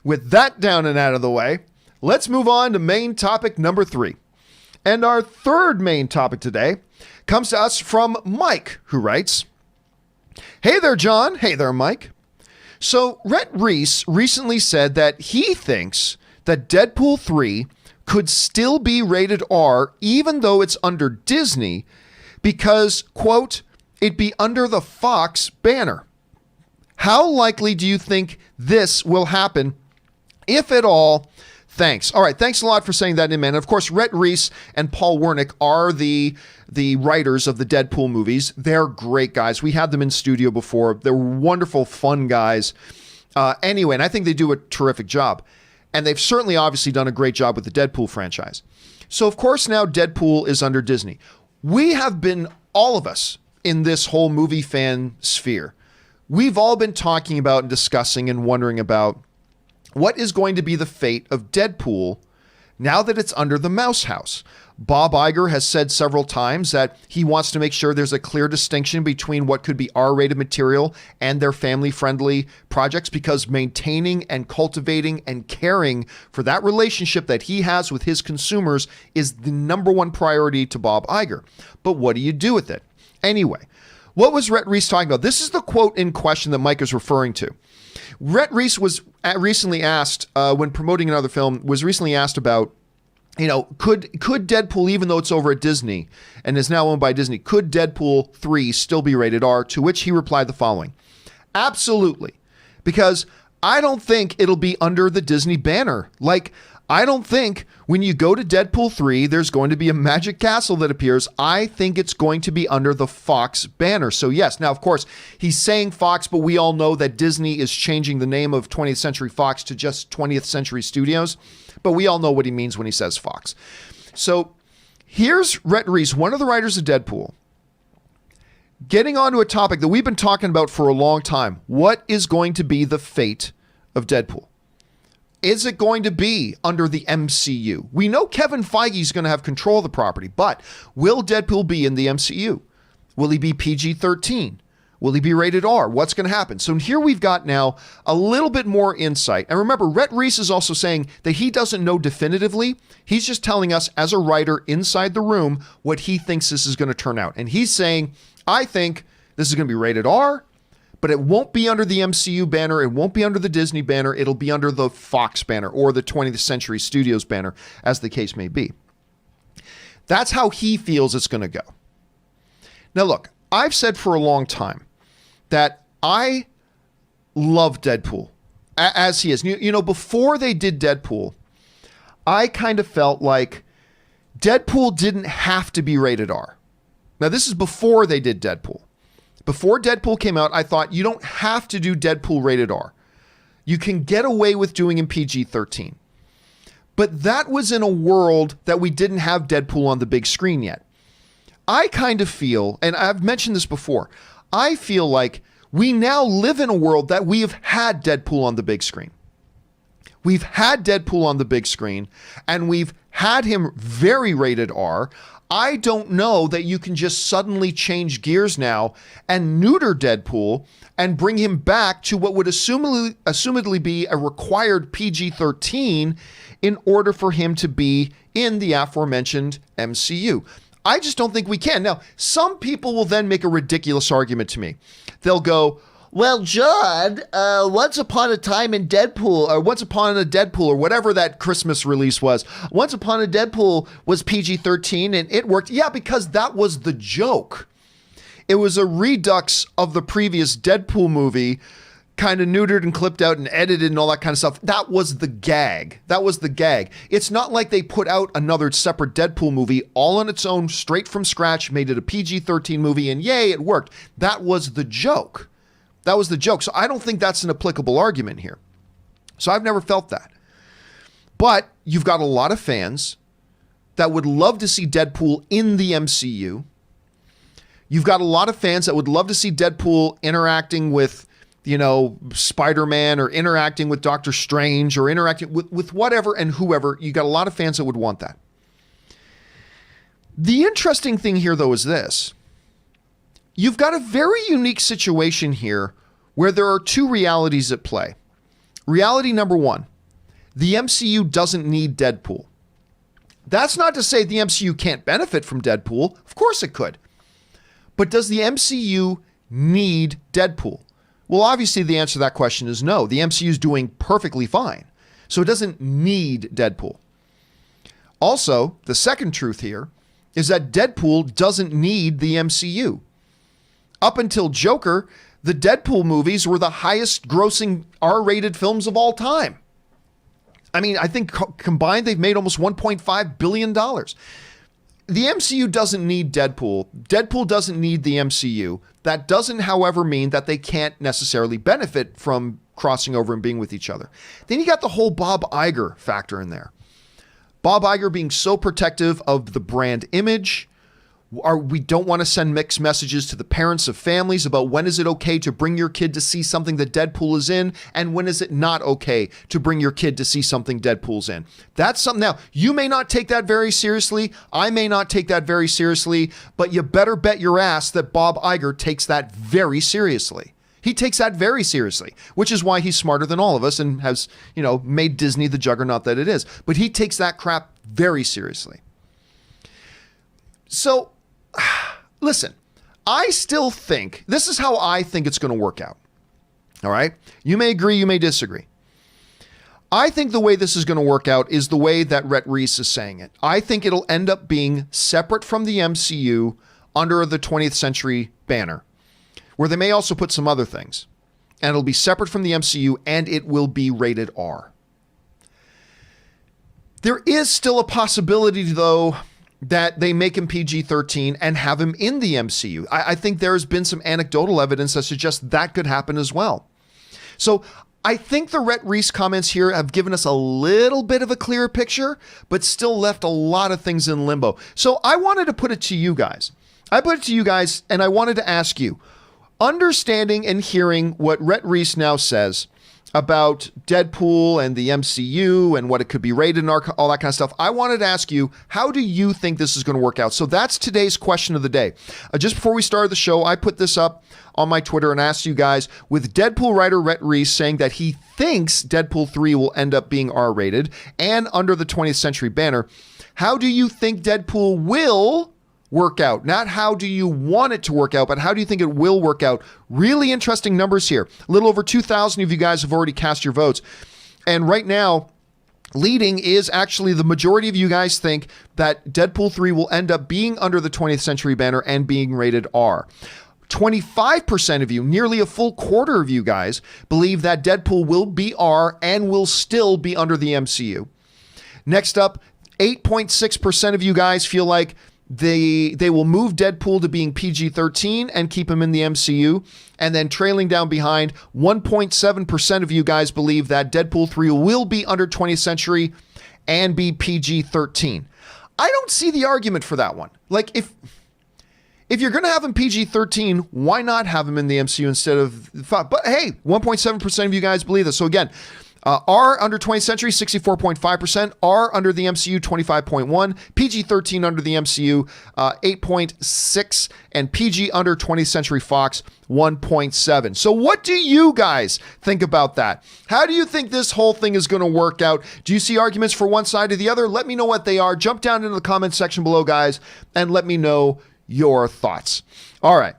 With that down and out of the way, let's move on to main topic number 3. And our third main topic today comes to us from Mike, who writes, "Hey there, John. Hey there, Mike. So Rhett Reese recently said that he thinks that Deadpool 3 could still be rated R even though it's under Disney because, quote, it'd be under the Fox banner. How likely do you think this will happen, if at all? Thanks." All right, thanks a lot for saying that in, man. Of course, Rhett Reese and Paul Wernick are the writers of the Deadpool movies. They're great guys. We had them in studio before. They're wonderful, fun guys. Anyway, and I think they do a terrific job. And they've certainly obviously done a great job with the Deadpool franchise. So, of course, now Deadpool is under Disney. We have been, all of us, in this whole movie fan sphere, we've all been talking about and discussing and wondering about what is going to be the fate of Deadpool now that it's under the Mouse House. Bob Iger has said several times that he wants to make sure there's a clear distinction between what could be R-rated material and their family-friendly projects, because maintaining and cultivating and caring for that relationship that he has with his consumers is the number one priority to Bob Iger. But what do you do with it? Anyway, what was Rhett Reese talking about? This is the quote in question that Mike is referring to. Rhett Reese was recently asked, when promoting another film, was recently asked about, could Deadpool, even though it's over at Disney and is now owned by Disney, could Deadpool 3 still be rated R? To which he replied the following: absolutely, because I don't think it'll be under the Disney banner. Like, I don't think when you go to Deadpool 3, there's going to be a magic castle that appears. I think it's going to be under the Fox banner. So yes, now of course, he's saying Fox, but we all know that Disney is changing the name of 20th Century Fox to just 20th Century Studios. But we all know what he means when he says Fox. So here's Rhett Reese, one of the writers of Deadpool, getting onto a topic that we've been talking about for a long time. What is going to be the fate of Deadpool? Is it going to be under the MCU? We know Kevin Feige is going to have control of the property, but will Deadpool be in the MCU? Will he be PG-13? Will he be rated R? What's going to happen? So here we've got now a little bit more insight. And remember, Rhett Reese is also saying that he doesn't know definitively. He's just telling us as a writer inside the room what he thinks this is going to turn out. And he's saying, I think this is going to be rated R, but it won't be under the MCU banner. It won't be under the Disney banner. It'll be under the Fox banner or the 20th Century Studios banner, as the case may be. That's how he feels it's going to go. Now, look, I've said for a long time that I love Deadpool as he is. Before they did Deadpool, I kind of felt like Deadpool didn't have to be rated R. Now, this is before they did Deadpool. Before Deadpool came out, I thought you don't have to do Deadpool rated R. You can get away with doing him PG-13. But that was in a world that we didn't have Deadpool on the big screen yet. I kind of feel, and I've mentioned this before, I feel like we now live in a world that we have had Deadpool on the big screen. We've had Deadpool on the big screen, and we've had him very rated R. I don't know that you can just suddenly change gears now and neuter Deadpool and bring him back to what would assumedly be a required PG-13 in order for him to be in the aforementioned MCU. I just don't think we can. Now, some people will then make a ridiculous argument to me. They'll go, well, John, Once Upon a Time in Deadpool, or Once Upon a Deadpool, or whatever that Christmas release was, Once Upon a Deadpool was PG-13 and it worked. Yeah, because that was the joke. It was a redux of the previous Deadpool movie, kind of neutered and clipped out and edited and all that kind of stuff. That was the gag. That was the gag. It's not like they put out another separate Deadpool movie all on its own, straight from scratch, made it a PG-13 movie, and yay, it worked. That was the joke. That was the joke. So I don't think that's an applicable argument here. So I've never felt that. But you've got a lot of fans that would love to see Deadpool in the MCU. You've got a lot of fans that would love to see Deadpool interacting with, Spider-Man, or interacting with Doctor Strange, or interacting with whatever and whoever. You got a lot of fans that would want that. The interesting thing here, though, is this. You've got a very unique situation here where there are two realities at play. Reality number one, the MCU doesn't need Deadpool. That's not to say the MCU can't benefit from Deadpool. Of course it could. But does the MCU need Deadpool? Well, obviously the answer to that question is no. The MCU is doing perfectly fine. So it doesn't need Deadpool. Also, the second truth here is that Deadpool doesn't need the MCU. Up until Joker, the Deadpool movies were the highest grossing R-rated films of all time. I mean, I think combined they've made almost $1.5 billion. The MCU doesn't need Deadpool. Deadpool doesn't need the MCU. That doesn't, however, mean that they can't necessarily benefit from crossing over and being with each other. Then you got the whole Bob Iger factor in there. Bob Iger being so protective of the brand image. We don't want to send mixed messages to the parents of families about when is it okay to bring your kid to see something that Deadpool is in, and when is it not okay to bring your kid to see something Deadpool's in. That's something. Now, you may not take that very seriously. I may not take that very seriously, but you better bet your ass that Bob Iger takes that very seriously. He takes that very seriously, which is why he's smarter than all of us and has, made Disney the juggernaut that it is. But he takes that crap very seriously. So, listen, I still think, this is how I think it's going to work out. All right? You may agree, you may disagree. I think the way this is going to work out is the way that Rhett Reese is saying it. I think it'll end up being separate from the MCU under the 20th Century banner, where they may also put some other things. And it'll be separate from the MCU, and it will be rated R. There is still a possibility, though, that they make him PG-13 and have him in the MCU. I think there has been some anecdotal evidence that suggests that could happen as well. So I think the Rhett Reese comments here have given us a little bit of a clearer picture, but still left a lot of things in limbo. So I wanted to put it to you guys. And I wanted to ask you, understanding and hearing what Rhett Reese now says about Deadpool and the MCU and what it could be rated and all that kind of stuff, I wanted to ask you, how do you think this is going to work out? So that's today's question of the day. Just before we started the show, I put this up on my Twitter and asked you guys, with Deadpool writer Rhett Reese saying that he thinks Deadpool 3 will end up being R-rated and under the 20th Century banner, how do you think Deadpool will work out? Not how do you want it to work out, but how do you think it will work out? Really interesting numbers here. A little over 2,000 of you guys have already cast your votes. And right now, leading is actually the majority of you guys think that Deadpool 3 will end up being under the 20th Century banner and being rated R. 25% of you, nearly a full quarter of you guys, believe that Deadpool will be R and will still be under the MCU. Next up, 8.6% of you guys feel like they will move Deadpool to being PG-13 and keep him in the MCU. And then trailing down behind, 1.7% of you guys believe that Deadpool 3 will be under 20th Century and be PG-13. I don't see the argument for that one. Like, if you're going to have him PG-13, why not have him in the MCU instead of 5? But hey, 1.7% of you guys believe this. So again, R under 20th Century, 64.5%. R under the MCU, 25.1%. PG-13 under the MCU, 8.6%. And PG under 20th Century Fox, 1.7%. So what do you guys think about that? How do you think this whole thing is going to work out? Do you see arguments for one side or the other? Let me know what they are. Jump down into the comments section below, guys, and let me know your thoughts. All right.